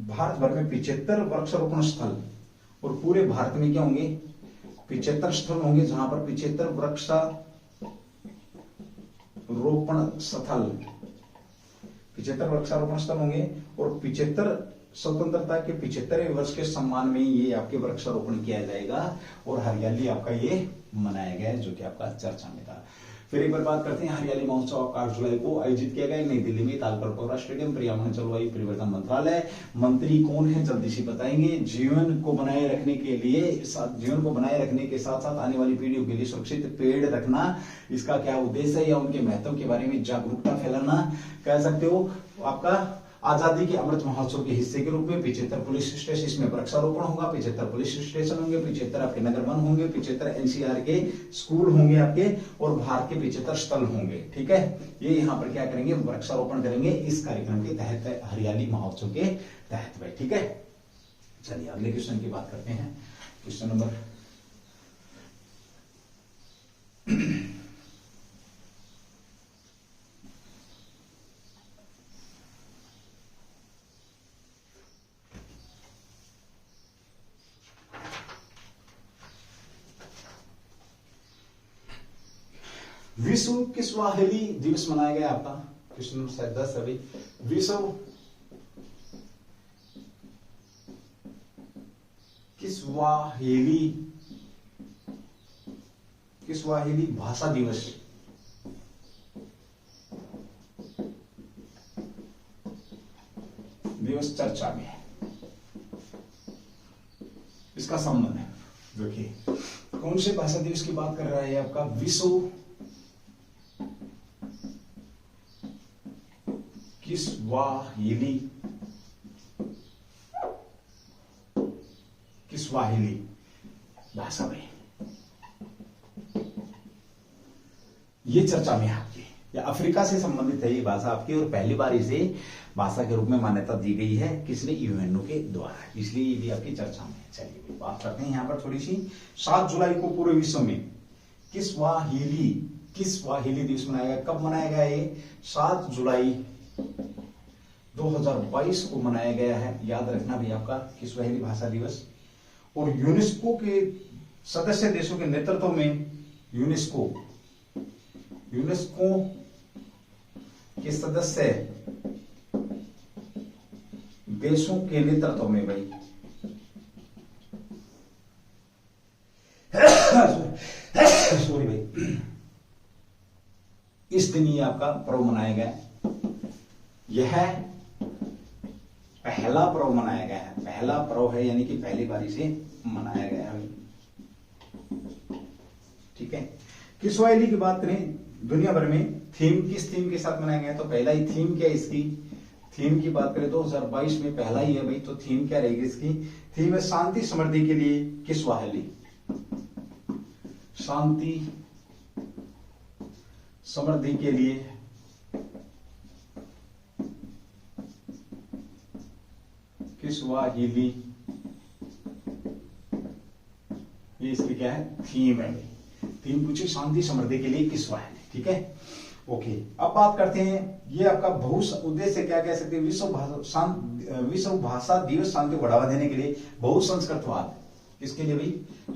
Speaker 1: भारत भर में 75 वृक्षारोपण स्थल, और पूरे भारत में क्या होंगे 75 स्थल होंगे जहां पर 75 वृक्षारोपण स्थल 75 वृक्षारोपण स्थल होंगे, और 75 स्वतंत्रता के 75वें वर्ष के सम्मान में ये आपके वृक्षारोपण किया जाएगा और हरियाली आपका ये मनाया गया है, जो कि आपका चर्चा में था। फिर एक बार बात करते हैं हरियाली महोत्सव आपका 8 जुलाई को आयोजित किया गया नई दिल्ली में तालकटोरा स्टेडियम, पर्यावरण जलवायु परिवर्तन मंत्रालय। मंत्री कौन है जल्दी से बताएंगे। जीवन को बनाए रखने के लिए जीवन को बनाए रखने के साथ साथ आने वाली पीढ़ियों के लिए सुरक्षित पेड़ रखना, इसका क्या उद्देश्य है या उनके महत्व के बारे में जागरूकता फैलाना कह सकते हो। आपका आजादी के अमृत महोत्सव के हिस्से के रूप में 75 पुलिस स्टेशन, इसमें वृक्षारोपण होगा, 75 पुलिस स्टेशन होंगे, 75 आपके नगर वन होंगे, 75 एनसीआर के स्कूल होंगे आपके, और भारत के 75 स्थल होंगे, ठीक है। ये यहाँ पर क्या करेंगे वृक्षारोपण करेंगे इस कार्यक्रम के तहत, हरियाली महोत्सव के तहत भाई, ठीक है। चलिए अगले क्वेश्चन की बात करते हैं। क्वेश्चन नंबर विश्व किस्वाहिली दिवस मनाया गया आपका। क्वेश्चन नंबर शायद 10 अभी। विश्व किस्वाहिली भाषा दिवस चर्चा में है। इसका संबंध है, देखिए कौन से भाषा दिवस की बात कर रहा है आपका। विश्व किस्वाहिली भाषा में ये चर्चा में आपकी, या अफ्रीका से संबंधित है ये भाषा आपकी, और पहली बार इसे भाषा के रूप में मान्यता दी गई है किसने, यूएनओ के द्वारा, इसलिए ये भी आपकी चर्चा में है। चलिए बात करते हैं यहाँ पर थोड़ी सी। 7 जुलाई को पूरे विश्व में किस्वाहिली दिवस मनाया गया। कब मनाया गया ये, 7 जुलाई 2022 को मनाया गया है, याद रखना भी आपका किस्वाहिली भाषा दिवस। और यूनेस्को के सदस्य देशों के नेतृत्व में, यूनेस्को के सदस्य देशों के नेतृत्व में भाई सॉरी भाई, इस दिन ये आपका पर्व मनाया गया। यह पहला पर्व मनाया गया है, पहला पर्व है यानी कि पहली बार इसे मनाया गया है, ठीक है। किस्वाहिली की बात करें दुनिया भर में, किस थीम के साथ मनाया गया, तो पहला ही थीम क्या है इसकी, थीम की बात करें 2022 में पहला ही है भाई, तो थीम क्या रहेगी इसकी, थीम है शांति समृद्धि के लिए किस्वाहिली, शांति समृद्धि के लिए किस्वाहिली, ये इसकी क्या है थीम है भाई, थीम पूछे शांति समृद्धि के लिए किस्वाहिली, ठीक है। ओके, अब बात करते हैं ये आपका उद्देश्य क्या कह सकते हैं, विश्व भाषा दिवस शांति को बढ़ावा देने के लिए, बहुसंस्कृतवाद, किसके लिए भाई,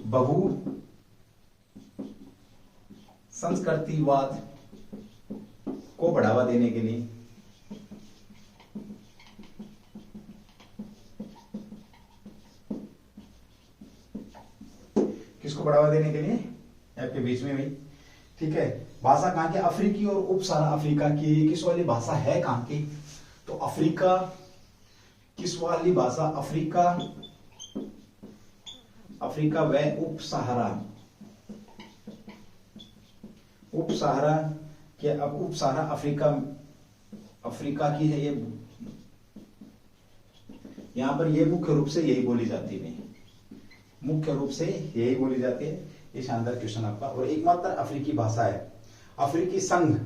Speaker 1: बहु संस्कृतिवाद को बढ़ावा देने के लिए, किसको बढ़ावा देने के लिए, आपके बीच में भाई, ठीक है। भाषा कहां की, अफ्रीकी और उप सहारा अफ्रीका की किस्वाहिली भाषा है कहां की, तो अफ्रीका, किस्वाहिली भाषा अफ्रीका व उप सहारा क्या, अब उप सहारा अफ्रीका की है ये, यहां पर ये मुख्य रूप से यही बोली जाती है, मुख्य रूप से यही बोली जाती है। ये शानदार क्वेश्चन आपका। और एकमात्र अफ्रीकी भाषा है, अफ्रीकी संघ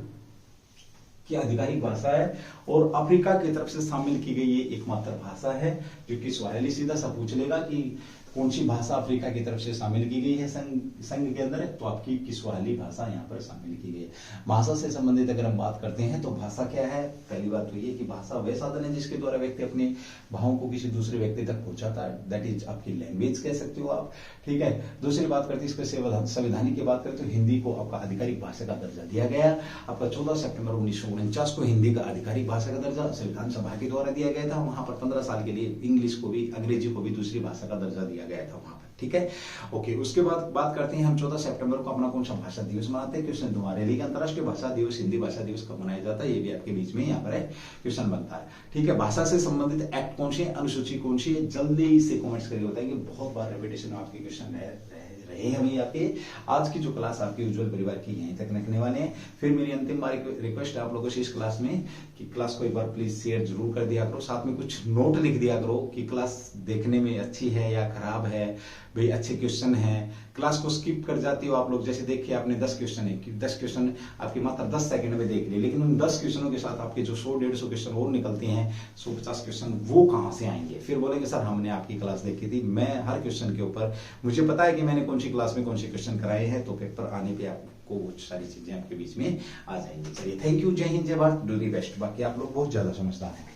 Speaker 1: की आधिकारिक भाषा है, और अफ्रीका की तरफ से शामिल की गई ये एकमात्र भाषा है, जो किस्वाहिली सीधा सा पूछ लेगा कि कौन सी भाषा अफ्रीका की तरफ से शामिल की गई है संघ के अंदर, तो आपकी किस्वाहिली भाषा यहाँ पर शामिल की गई है। भाषा से संबंधित अगर हम बात करते हैं तो भाषा क्या है, पहली बात तो ये कि भाषा वह साधन है जिसके द्वारा व्यक्ति अपने भावों को किसी दूसरे व्यक्ति तक पहुंचाता है, दैट इज आपकी लैंग्वेज कह सकते हो आप, ठीक है। दूसरी बात करते हैं इसके संवैधानिक की बात करें तो हिंदी को आपका आधिकारिक भाषा का दर्जा दिया गया। आपका 14 सितंबर 1949 को हिंदी का आधिकारिक भाषा का दर्जा संविधान सभा के द्वारा दिया गया था। वहां पर 15 साल के लिए इंग्लिश को भी, अंग्रेजी को भी दूसरी भाषा का दर्जा दिया गया था वहां पर, ठीक है। ओके, उसके बाद बात करते हैं हम 14 सितंबर को अपना कौन सा भाषा दिवस मनाते हैं। क्वेश्चन तुम्हारे लिए अंतर्राष्ट्रीय भाषा दिवस, हिंदी भाषा दिवस कब मनाया जाता है, ये भी आपके बीच में यहाँ पर है क्वेश्चन बनता है, ठीक है। भाषा से संबंधित एक्ट कौन सी है, अनुसूची कौन सी है, जल्दी से कमेंट्स करके बताएंगे। बहुत बार रेपिटेशन आपके क्वेश्चन रहे अभी आपके। आज की जो क्लास आपकी उज्जवल परिवार की यहीं तक रखने वाले हैं। फिर मेरी अंतिम बार रिक्वेस्ट है आप लोगों से इस क्लास में कि क्लास को एक बार प्लीज शेयर जरूर कर दिया करो, साथ में कुछ नोट लिख दिया करो कि क्लास देखने में अच्छी है या खराब है, भाई अच्छे क्वेश्चन हैं। क्लास को स्किप कर जाती हो आप लोग, जैसे देखिए आपने 10 क्वेश्चन है, 10 क्वेश्चन आपकी मात्र 10 सेकंड में देख लिए, लेकिन उन 10 क्वेश्चनों के साथ आपके जो 100-150 क्वेश्चन और निकलते हैं, 150 क्वेश्चन, वो कहां से आएंगे। फिर बोलेंगे सर हमने आपकी क्लास देखी थी, मैं हर क्वेश्चन के ऊपर मुझे पता है कि मैंने कौन सी क्लास में कौन से क्वेश्चन कराए हैं, तो पेपर आने पे आपको वो सारी चीजें आपके बीच में आ जाएंगी। चलिए, थैंक यू, जय हिंद, जय भारत, डू दी बेस्ट। बाकी आप लोग बहुत ज्यादा समझदार हैं।